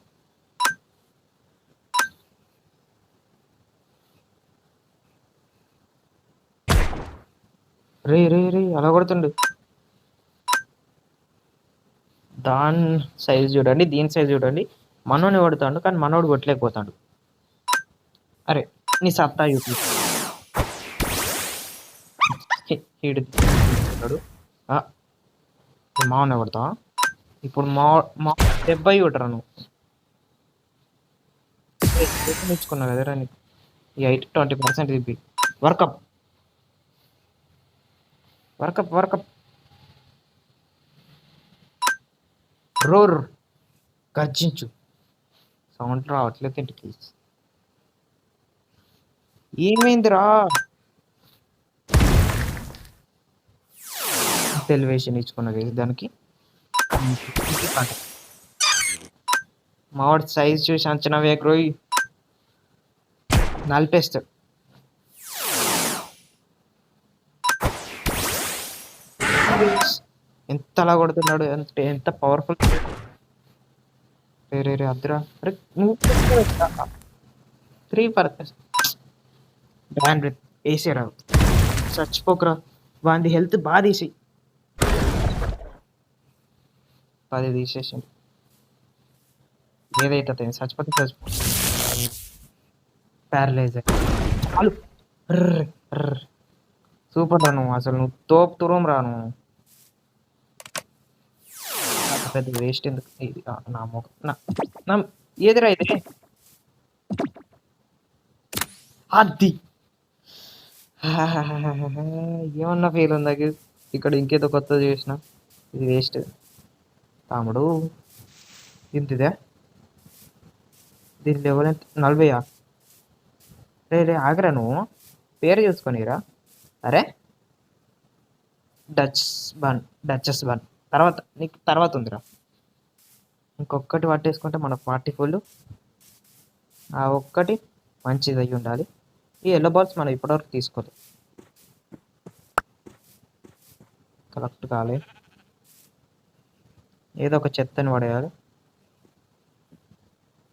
రేయ్! అలా కొడుతుండు. దాని సైజ్ చూడండి. దీని సైజ్ చూడండి. మనోడిని కొడతాండు. కానీ మనోడు కొట్టలేకపోతాడు. అరే! నీ సత్తా చూపి. ఈడు కొడతాడు. ఆ! మావనే కొడతావా? ఇప్పుడు మా దెబ్బ కొట్టరా నువ్వు. నేర్చుకున్నావు కదరా నీకు. ఈ 20% ఇది వర్కప్. వర్కప్. రోర్ గర్జించు. సౌండ్ రావట్లేదు ఇంటికి. ఏమైందిరా? ఎలివేషన్ ఇచ్చుకున్నది దానికి. మావాడు సైజ్ చూసి అంచనా వేయకురోయ్. నలిపేస్తాడు. ఎంతలా కొడుతున్నాడు అంటే ఎంత పవర్ఫుల్. రే అద్దురా. అరే నువ్వు 3 పర్పస్ బ్రాండెడ్ వేసేరా. చచ్చిపోకరా. వాంది హెల్త్ బాగా తీసి 10 తీసేసి ఏదైతే చచ్చిపోతే చచ్చిపో. ప్యారలైజ్ చాలు. అర్ర్, అర్ర్. సూపర్ రా నువ్వు, అసలు నువ్వు తోపు తురం రా నువ్వు. అంత పెద్ద వేస్ట్ ఎందుకు ఇది? నా మొక్క నా ఏదిరా ఇది? అది ఏమన్నా ఫీల్ ఉందా ఇక్కడ? ఇంకేదో కొత్త చేసిన, ఇది వేస్ట్ తమ్ముడు. ఇంతిదే, దీని లెవెల్ ఎంత? 40. రే రే ఆగరా నువ్వు, పేరు చూసుకొనిరా. అరే డచ్ బన్, డచెస్ బన్ తర్వాత నీకు తర్వాత ఉందిరా. ఇంకొకటి పట్టేసుకుంటే మనకు పార్టీ ఫుల్. ఆ ఒక్కటి మంచిది అయ్యి ఉండాలి. ఈ ఎల్లో బాల్స్ మనం ఇప్పటివరకు తీసుకోలేదు, కలెక్ట్ కాలే. ఏదో ఒక చెత్తని పడేయాలి.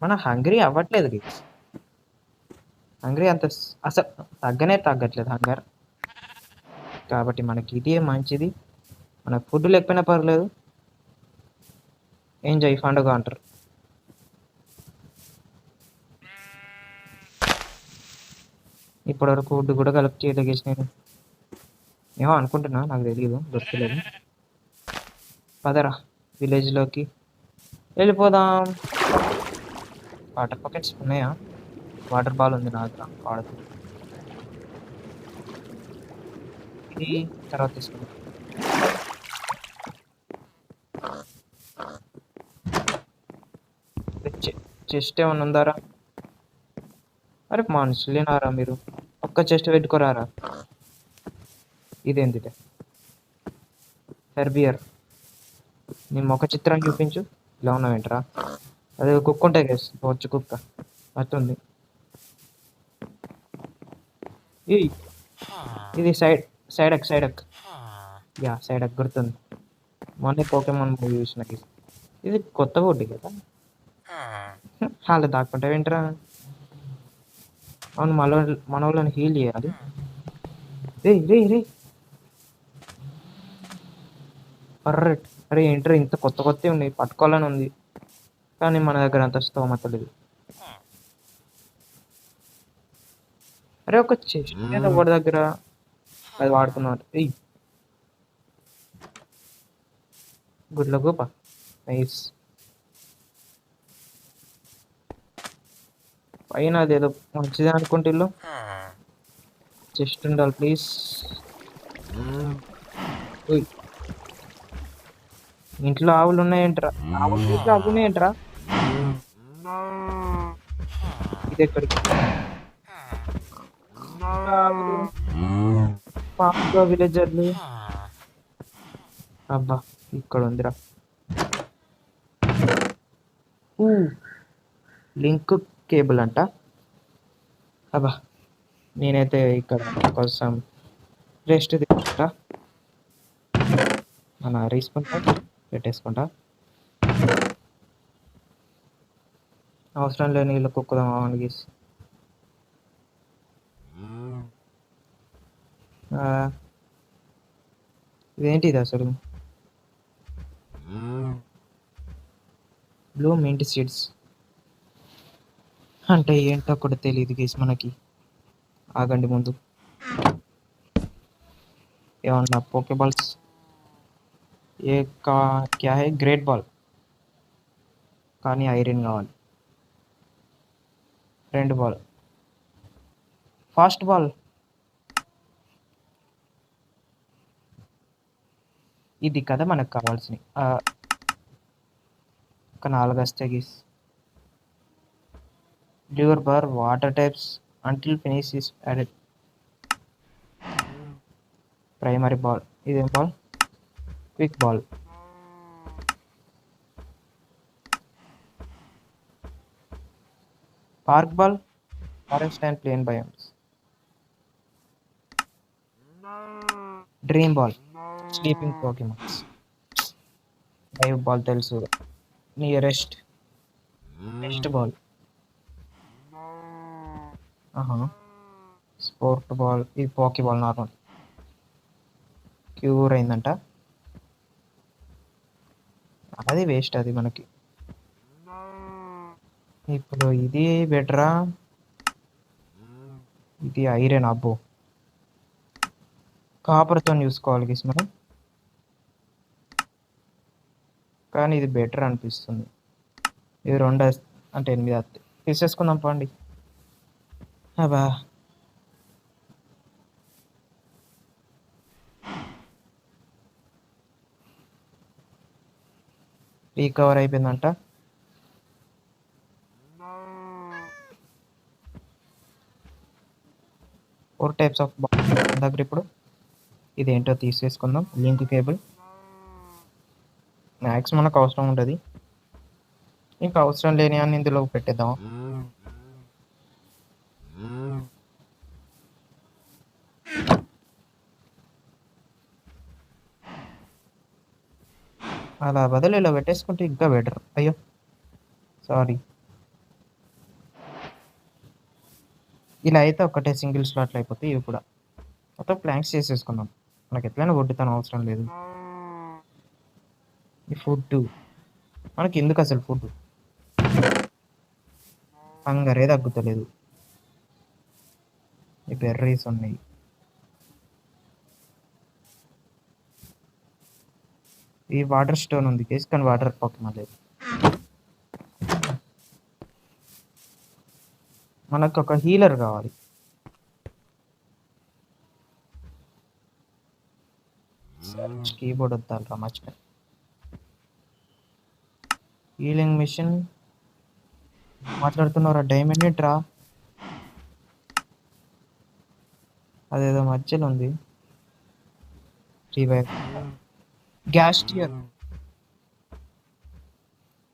మన హంగ్రీ అవ్వట్లేదు గైస్. హంగ్రీ అంత అసలు తగ్గట్లేదు హంగర్. కాబట్టి మనకి ఇదే మంచిది. మనకు ఫుడ్ లేకపోయినా పర్లేదు, ఎంజాయ్ పండుగ అంటారు. ఇప్పటివరకు ఫుడ్ కూడా కలెక్ట్ చేయలేదు నేను. ఏమో అనుకుంటున్నా, నాకు తెలియదు, దొరకలేదు. పదరా విలేజ్లోకి వెళ్ళిపోదాం. వాటర్ పాకెట్స్ ఉన్నాయా? వాటర్ బాల్ ఉంది నా దగ్గర, వాడదు. ఇది తర్వాత తీసుకుందాం. చెస్ట్ ఏమన్నా ఉందారా? అరే మనుషులేనారా మీరు? ఒక్క చెస్ట్ పెట్టుకోరారా? ఇదేంటి? హెర్బియర్. నీ ముఖ చిత్రం చూపించు. ఇలా ఉన్నావేంట్రా? అదే కుక్క ఉంటాయి కదా, వచ్చి కుక్క అట్టుంది. ఇది సైడ్ అక్. యా సైడ్ అక్ గుర్తుంది, మొన్నే పోకేమాన్ మూవీ చూసిన. ఇది కొత్త బోర్డు కదా. వాళ్ళు దాక్కుంటా వింటరా. అవును, మన వాళ్ళని హీల్ చేయాలి. రే రే రే పర్రెట్. అరే ఏంట్రా ఇంత కొత్త కొత్తవి ఉన్నాయి, పట్టుకోవాలని ఉంది కానీ మన దగ్గర అంత స్తోమత లేదు. అరే ఒక చెస్ట్ మీద ఒకటి దగ్గర అది వాడుకున్నారు. గుడ్ల గోప నైస్. పైన అదేదో మంచిది అనుకుంటే ఇల్లు చెస్ట్ ఉండాలి ప్లీజ్. ఇంట్లో ఆవులు ఉన్నాయంట్రా? ఇంట్లో ఆవులు ఉన్నాయంట్రా? ఇది ఎక్కడికి? పాప విలేజర్లు. అబ్బా ఇక్కడ ఉందిరా. లింక్ కేబుల్ అంట. అబ్బా నేనైతే ఇక్కడ కోసం రెస్ట్ తీసుకుంటా. మన రీస్కుంటా పెట్టేసుకుంటా. అవసరం లేని నీళ్ళు కుక్కుదాం అవన్నీ. ఇదేంటిది అసలు? బ్లూ మింట్ సీడ్స్ అంటే ఏంటో కూడా తెలియదు గేస్ మనకి. ఆగండి ముందు ఏమన్నా పోకేబాల్స్. ఏ క్యా హై? గ్రేట్ బాల్, కానీ ఐరన్ కావాలి. 2 బాల్. Fast ball. ఇది కదా మనకు కావాల్సినవి. ఒక 4 వస్తాయి guys. Lure ball water types until finish is added. Primary ball. ఇదేం ball? Quick ball. Park ball, forest and plain biomes. Dream ball, sleeping Pokemons. Live ball తెలుసు, nearest. Next ball. Sport ball. ఇది Poke ball normal. Cure అయిందంట, అది waste అది మనకి. ఇప్పుడు ఇది బెటరా? ఇది ఐరన్ అబ్బో, కాపర్తో చూసుకోవాలి గీస్ మనం. కానీ ఇది బెటర్ అనిపిస్తుంది. ఇది 2 అంటే 8 వస్తాయి. తీసేసుకుందాం పండి. అబ్బా రీకవర్ అయిపోయిందంట. ఫోర్ టైప్స్ ఆఫ్ దగ్గర ఇప్పుడు ఇదేంటో తీసేసుకుందాం. లింక్ కేబుల్ మ్యాక్స్ మనకు అవసరం ఉంటుంది, ఇంకా అవసరం లేని అని ఇందులో పెట్టేద్దాం. అలా బదులు ఇలా పెట్టేసుకుంటే ఇంకా బెటర్. అయ్యో సారీ. ఇలా అయితే ఒకటే సింగిల్ స్లాట్లు అయిపోతాయి. ఇవి కూడా మొత్తం ప్లాంక్స్ చేసేసుకుందాం. మనకి ఎట్లయినా వడ్డుతాను అవసరం లేదు. ఈ ఫుడ్ మనకి ఎందుకు అసలు ఫుడ్? హంగరే తగ్గుతలేదు. ఈ బెర్రీస్ ఉన్నాయి. ఈ వాటర్ స్టోన్ ఉంది కేసు, కానీ వాటర్ పోకమా లేదు. మనకు ఒక హీలర్ కావాలి. కీబోర్డ్ వద్దాలరా మర్చిపోయి. హీలింగ్ మిషన్ మాట్లాడుతున్నారా? డైమండ్ ఏంట్రా? అదేదో మధ్యలో ఉంది. రివైవ్ గ్యాస్ టియర్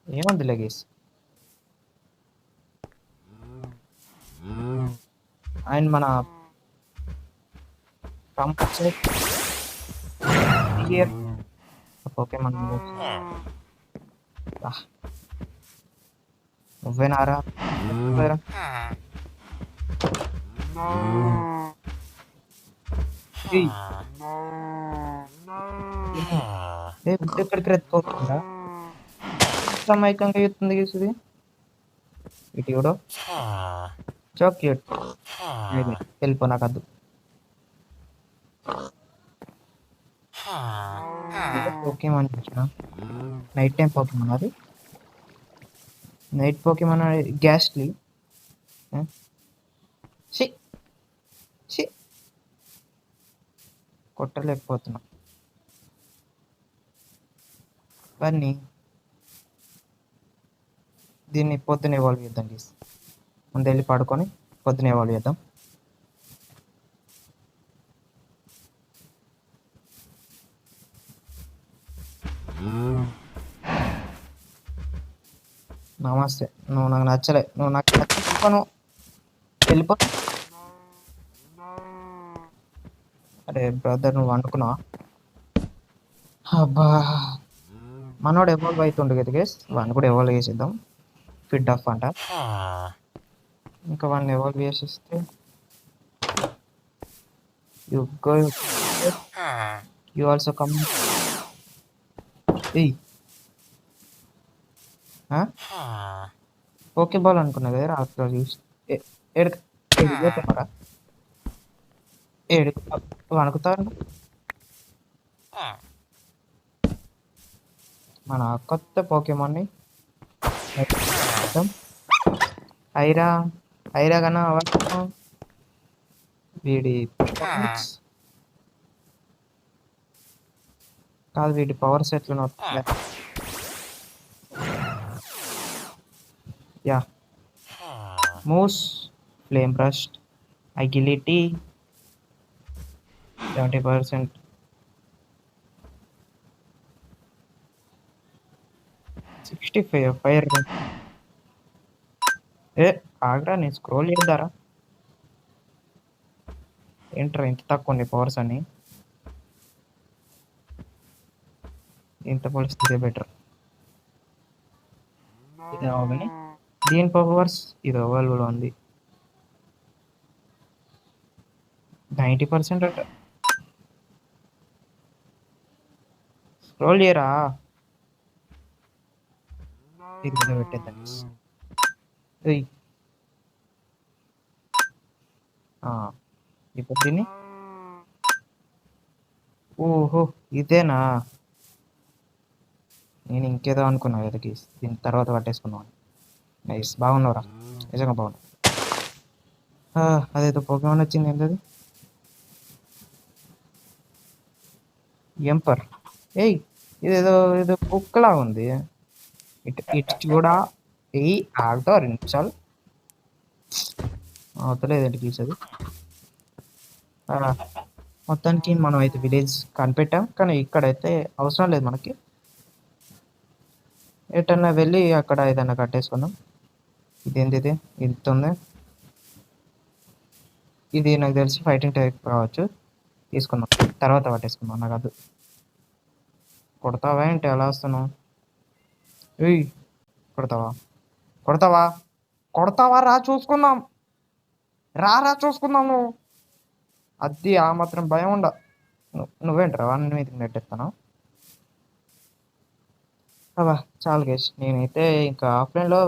ఏముంది లగేజ్. అండ్ మన ఓకే మన నువ్వేనారా? ఎక్కడికి రెత్తుకోకుండా సమైకంగా ఎత్తుంది గీసుది. ఇటు కూడా చాక్లెట్ వెళ్ళిపో, నాకు వద్దు. పోకేమాన్ నైట్ టైం పోకేమాన్, అది నైట్ పోకేమాన్. గ్యాస్లీ కొట్టలేకపోతున్నా. కానీ దీన్ని పొద్దున ఇవాల్వ్ చేద్దాం ప్లీజ్. ముందు వెళ్ళి పడుకొని పొద్దున ఇవాల్వ్ చేద్దాం. నమస్తే. నువ్వు నాకు నచ్చలే, నువ్వు నాకు నచ్చను, వెళ్ళిపో. అరే బ్రదర్, నువ్వు అనుకున్నావా? అబ్బా, మనోడు ఎవాల్వ్ అవుతుండే కదా గేస్, వాడిని కూడా ఎవాల్వ్ చేసేద్దాం. ఫిట్ ఆఫ్ అంట, ఇంకా వాడిని ఎవాల్వ్ చేసేస్తే you also come. Okay ball అనుకున్నా కదా రాత్రి చూసి. ఏడుకున్నారా? వణుకుతారు. మన కొత్త పోకేమాన్ని ఐరా ఐరా కన్నా వీడి కాదు, వీడి పవర్ సెట్లు యా. మూస్, ఫ్లేమ్ బ్రస్ట్, అగిలిటీ 70%, 65 ఫైర్. ఆగ్రా, నేను స్క్రోల్ చేద్దారా? ఏంట్రా ఇంత తక్కువ ఉంది పవర్స్ అని? ఇంత పోలిస్తే బెటర్. ఇది అవ్వగానే దీని పవర్స్ ఇది అవైలబుల్ ఉంది 90% అట. స్క్రోల్ చేయరా? ఇది పెట్టేద్దాం. ఇప్పుడు దీన్ని ఓహో ఇదేనా, నేను ఇంకేదో అనుకున్నా ఎదకి దీని తర్వాత పట్టేసుకున్నాను. నైస్, బాగున్నావురా, నిజంగా బాగున్నా. అదేదో పోకేమని వచ్చింది ఏంటది, ఎంపర్. ఏయ్ ఇదేదో ఏదో కుక్కలా ఉంది. ఇటు ఇటు చూడా. ఏయ్ ఆగుతావు 2 నిమిషాలు. అవుతలేదండి గీసేది. మొత్తానికి మనం అయితే విలేజ్ కనిపెట్టాం, కానీ ఇక్కడైతే అవసరం లేదు మనకి. ఎటన్నా వెళ్ళి అక్కడ ఏదైనా కట్టేసుకుందాం. ఇదేంటి ఇది ఇంత ఉంది. ఇది నాకు తెలిసి ఫైటింగ్ టైప్ కావచ్చు, తీసుకుందాం తర్వాత పట్టేసుకుందాం. నాకు అది కొడతావా ఏంటి, ఎలా వస్తున్నావు? ఏయ్ కొడతావా కొడతావా కొడతావా, రా చూసుకుందాం, రా చూసుకుందాం. నువ్వు అది ఆ మాత్రం భయం ఉండ. నువ్వేంట్రా వాడిని మీదకి నెట్టేస్తాను. అవా చాలు గేష్, నేనైతే ఇంకా ఆఫ్లైన్లో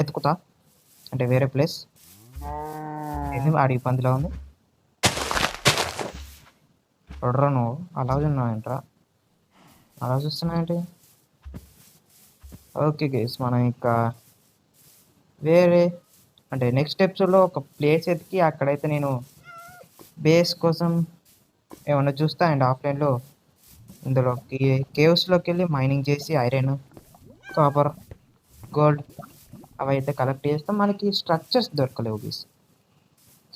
ఎత్తుకుతా, అంటే వేరే ప్లేస్. ఏంది ఆడికి పందిలో ఉంది, చూడరా నువ్వు అలా ఉన్నావేంట్రా, అలా చూస్తున్నావేంటి? ఓకే గేస్, మనం ఇంకా వేరే అంటే నెక్స్ట్ స్టెప్స్లో ఒక ప్లేస్ ఎతికి అక్కడైతే నేను బేస్ కోసం ఏమన్నా చూస్తా. అండ్ ఆఫ్లైన్లో ఇందులోకి కేవ్స్లోకి వెళ్ళి మైనింగ్ చేసి ఐరన్, కాపర్, గోల్డ్ అవి అయితే కలెక్ట్ చేస్తాం. మనకి స్ట్రక్చర్స్ దొరకలేవు గీస్,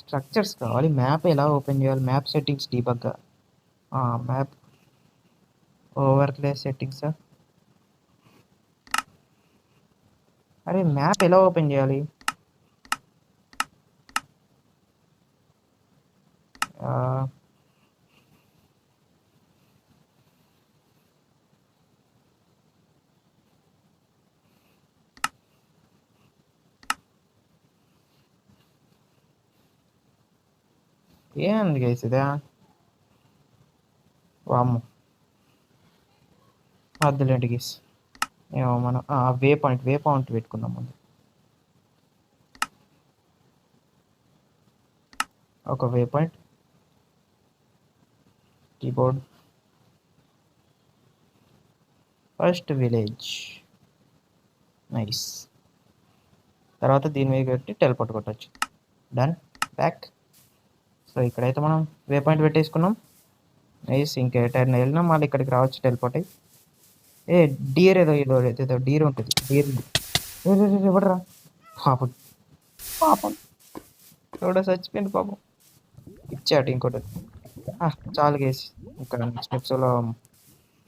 స్ట్రక్చర్స్ కావాలి. మ్యాప్ ఎలా ఓపెన్ చేయాలి, map settings debug, map overlay settings. అరే మ్యాప్ ఎలా ఓపెన్ చేయాలి? ఏంది గైస్ ఇదా, వామ్ము వద్దులేండి గీస్. ఏమో మనం వే పాయింట్ పెట్టుకుందాం ముందు. ఒక way point, keyboard, first village, nice. తర్వాత దీని మీద పెట్టి టెలిపోర్ట్ కొట్టచ్చు. Done, back. సో ఇక్కడైతే మనం వే పాయింట్ పెట్టేసుకున్నాం. నైస్, ఇంకా ఎటైనా వెళ్ళినా మళ్ళీ ఇక్కడికి రావచ్చు టెలిపోర్ట్ అయ్యి. ఏ డీర్ ఏదో డీర్ ఉంటుంది, డీర్ ఎవడరా పాపం, పాపం ఎవడో చచ్చిపోయింది పాపం, ఇచ్చాట ఇంకోటి. చాలు గేసి, ఇంకా నెక్స్ట్ ఎపిసోడ్లో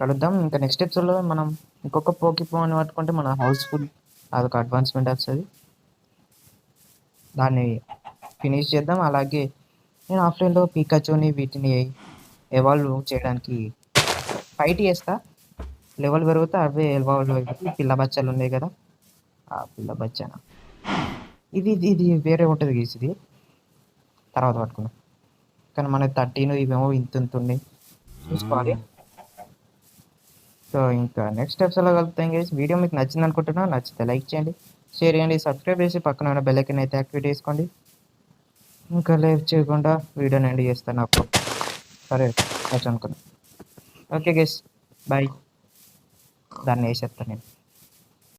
కలుద్దాం. ఇంకా నెక్స్ట్ ఎపిసోడ్లో మనం ఇంకొక పోకీమోన్ పట్టుకుంటే మన హౌస్ఫుల్ అదొక అడ్వాన్స్మెంట్ వస్తుంది, దాన్ని ఫినిష్ చేద్దాం. అలాగే నేను ఆఫ్లైన్లో పికాచోని వీటిని ఎవాల్వ్ చేయడానికి ఫైట్ చేస్తా. లెవెల్ పెరుగుతా అవే ఎవాల్వ్ అయిపోయి పిల్ల బచ్చాలు ఉన్నాయి కదా, ఆ పిల్ల బచ్చాన ఇది వేరే ఉంటుంది గీసి, ఇది తర్వాత పట్టుకున్నాం. కానీ మన 13 ఇవేమో ఇంత ఉన్నాయి, చూసుకోవాలి. సో ఇంకా నెక్స్ట్ ఎపిసోడ్లో కలుపుతాం గైస్. వీడియో మీకు నచ్చింది అనుకుంటున్నా, నచ్చితే లైక్ చేయండి, షేర్ చేయండి, సబ్స్క్రైబ్ చేసి పక్కన ఉన్న బెల్ ఐకాన్ అయితే యాక్టివేట్ చేసుకోండి. ఇంకా లేట్ చేయకుండా వీడియోని ఎండ్ చేస్తాను అప్పుడు. సరే అనుకున్నా. Okay guys, bye. దాన్ని వేసేస్తాను నేను.